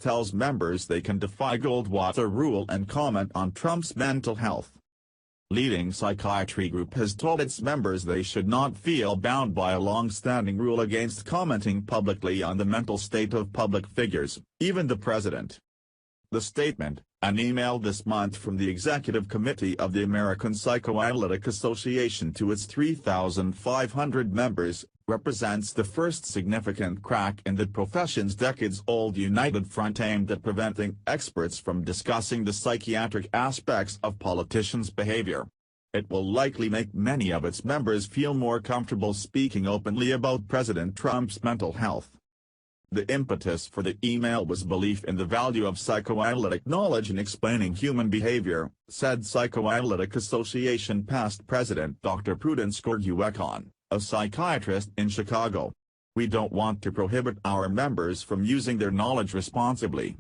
tells members they can defy Goldwater rule and comment on Trump's mental health. Leading Psychiatry group has told its members they should not feel bound by a long-standing rule against commenting publicly on the mental state of public figures, even the president. The statement, an email this month from the Executive Committee of the American Psychoanalytic Association to its 3,500 members, represents the first significant crack in the profession's decades-old united front aimed at preventing experts from discussing the psychiatric aspects of politicians' behavior. It will likely make many of its members feel more comfortable speaking openly about President Trump's mental health. The impetus for the email was belief in the value of psychoanalytic knowledge in explaining human behavior, said Psychoanalytic Association past president Dr. Prudence Gorguecon, a psychiatrist in Chicago. We don't want to prohibit our members from using their knowledge responsibly.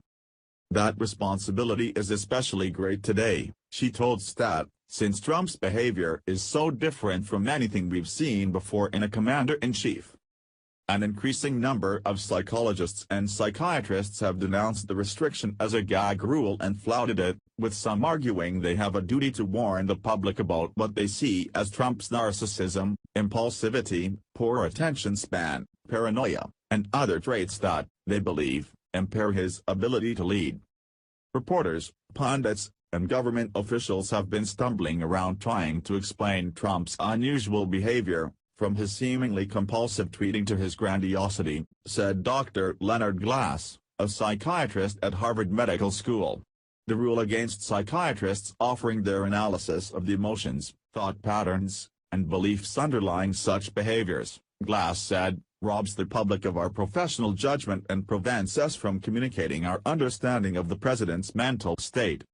That responsibility is especially great today, she told Stat, since Trump's behavior is so different from anything we've seen before in a commander-in-chief. An increasing number of psychologists and psychiatrists have denounced the restriction as a gag rule and flouted it, with some arguing they have a duty to warn the public about what they see as Trump's narcissism, impulsivity, poor attention span, paranoia, and other traits that, they believe, impair his ability to lead. Reporters, pundits, and government officials have been stumbling around trying to explain Trump's unusual behavior, from his seemingly compulsive tweeting to his grandiosity, said Dr. Leonard Glass, a psychiatrist at Harvard Medical School. The rule against psychiatrists offering their analysis of the emotions, thought patterns, and beliefs underlying such behaviors, Glass said, robs the public of our professional judgment and prevents us from communicating our understanding of the president's mental state.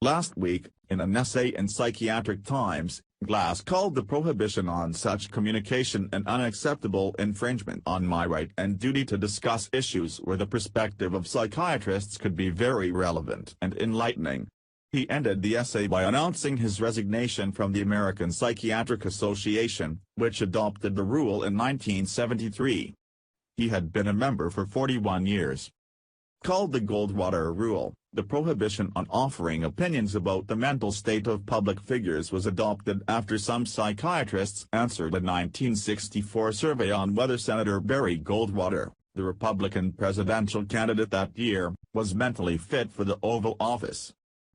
Last week, in an essay in Psychiatric Times, Glass called the prohibition on such communication an unacceptable infringement on my right and duty to discuss issues where the perspective of psychiatrists could be very relevant and enlightening. He ended the essay by announcing his resignation from the American Psychiatric Association, which adopted the rule in 1973. He had been a member for 41 years. Called the Goldwater Rule, the prohibition on offering opinions about the mental state of public figures was adopted after some psychiatrists answered a 1964 survey on whether Senator Barry Goldwater, the Republican presidential candidate that year, was mentally fit for the Oval Office.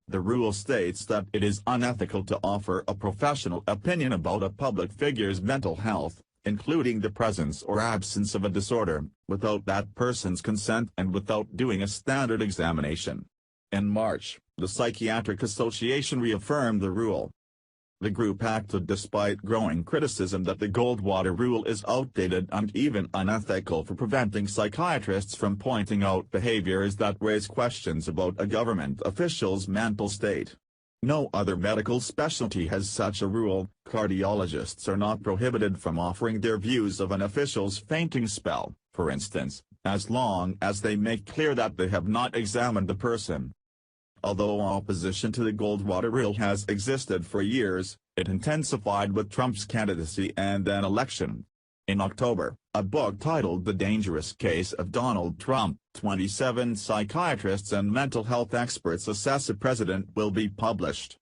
The rule states that it is unethical to offer a professional opinion about a public figure's mental health, including the presence or absence of a disorder, without that person's consent and without doing a standard examination. In March, the Psychiatric Association reaffirmed the rule. The group acted despite growing criticism that the Goldwater rule is outdated and even unethical for preventing psychiatrists from pointing out behaviors that raise questions about a government official's mental state. No other medical specialty has such a rule. Cardiologists are not prohibited from offering their views of an official's fainting spell, for instance, as long as they make clear that they have not examined the person. Although opposition to the Goldwater rule has existed for years, it intensified with Trump's candidacy and then election. In October, a book titled The Dangerous Case of Donald Trump, 27 psychiatrists and mental health experts assess a president will be published.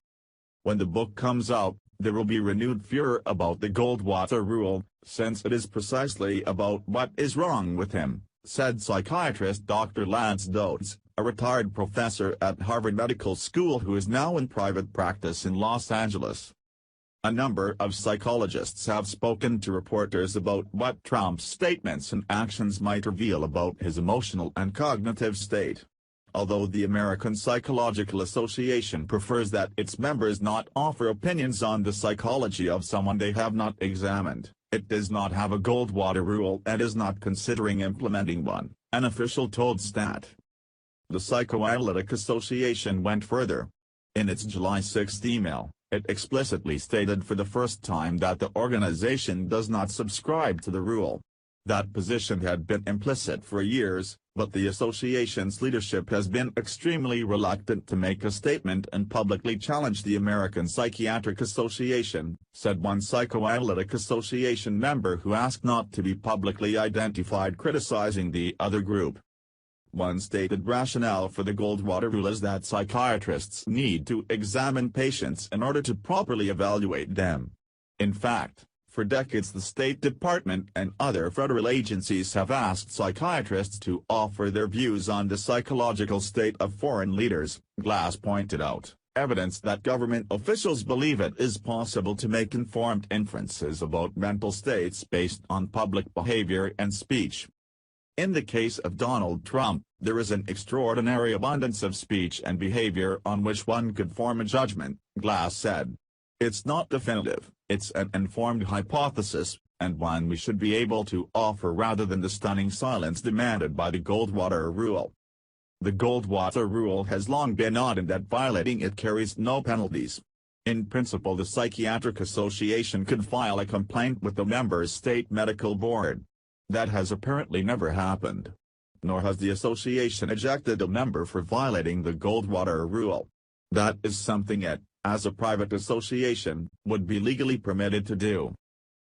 When the book comes out, there will be renewed furor about the Goldwater rule, since it is precisely about what is wrong with him, said psychiatrist Dr. Lance Dodes, a retired professor at Harvard Medical School who is now in private practice in Los Angeles. A number of psychologists have spoken to reporters about what Trump's statements and actions might reveal about his emotional and cognitive state. Although the American Psychological Association prefers that its members not offer opinions on the psychology of someone they have not examined, it does not have a Goldwater rule and is not considering implementing one, an official told Stat. The Psychoanalytic Association went further. In its July 6 email, it explicitly stated for the first time that the organization does not subscribe to the rule. That position had been implicit for years, but the association's leadership has been extremely reluctant to make a statement and publicly challenge the American Psychiatric Association, said one Psychoanalytic Association member who asked not to be publicly identified criticizing the other group. One stated rationale for the Goldwater rule is that psychiatrists need to examine patients in order to properly evaluate them. In fact, for decades the State Department and other federal agencies have asked psychiatrists to offer their views on the psychological state of foreign leaders. Glass pointed out evidence that government officials believe it is possible to make informed inferences about mental states based on public behavior and speech. In the case of Donald Trump, there is an extraordinary abundance of speech and behavior on which one could form a judgment, Glass said. It's not definitive, it's an informed hypothesis, and one we should be able to offer rather than the stunning silence demanded by the Goldwater rule. The Goldwater rule has long been audited that violating it carries no penalties. In principle, the Psychiatric Association could file a complaint with the member's state medical board. That has apparently never happened. Nor has the association ejected a member for violating the Goldwater rule. That is something it, as a private association, would be legally permitted to do.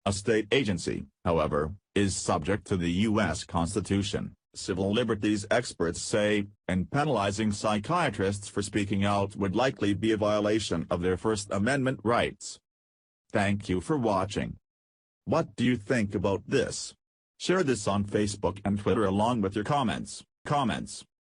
A state agency, however, is subject to the U.S. Constitution, civil liberties experts say, and penalizing psychiatrists for speaking out would likely be a violation of their First Amendment rights. Thank you for watching. What do you think about this? Share this on Facebook and Twitter along with your comments.